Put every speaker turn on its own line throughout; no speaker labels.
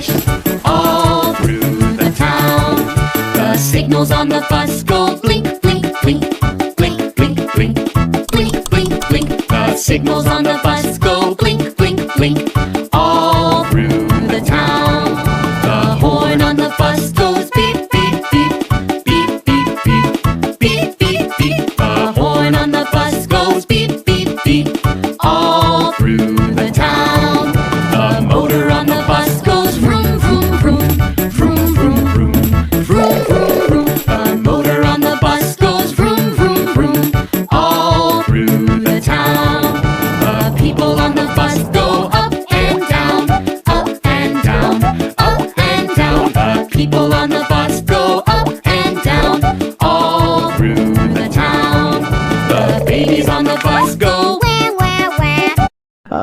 swish, all through the town. The signals on the bus go blink, blink, blink, blink, blink, blink, blink, blink, blink. The signals on the bus go blink, blink, blink, all through the town. The horn on the bus goes beep, beep, beep, beep, beep, beep, beep, beep, beep. The horn on the bus goes beep, beep, beep, all through the town. The motor on the bus goes vroom, vroom, vroom, vroom, vroom, vroom, vroom, vroom, vroom. The motor on the bus goes vroom, vroom, vroom, all through the town. The people on the bus go up and down, up and down, up and down. The people on the bus go up and down, all through the town. The babies on the bus go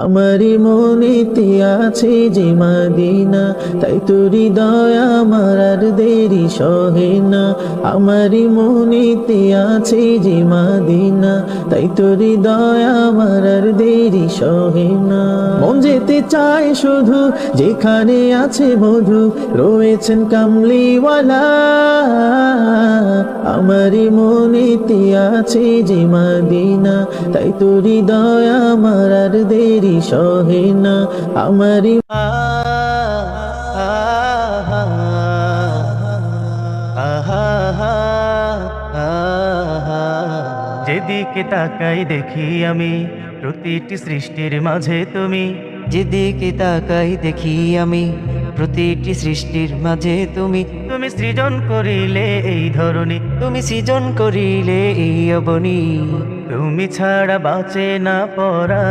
আমারি মনেতে আছে যে Medina, তাই তো হৃদয় আমার আর দেরি সহে না। আমারি মনেতে আছে যে মদিনা, তাই তো হৃদয় আমার আর দেরি সহে না। মন যেতে চায় শুধু যেখানে আছে মধু, রয়েছেন কামলিওয়ালা। আমারি মনেতে আছে যে মদিনা, তাই তো হৃদয় আমার আর দেরি সহে না। আমারি
যেদিকে তাকাই দেখি আমি প্রতিটি সৃষ্টির মাঝে তুমি,
যেদিকে তাকাই দেখি আমি প্রতিটি সৃষ্টির মাঝে তুমি।
তুমি সৃজন করিলে এই ধরনী,
তুমি সৃজন করিলে এই অবনী,
তুমি ছাড়া বাঁচে না পরা।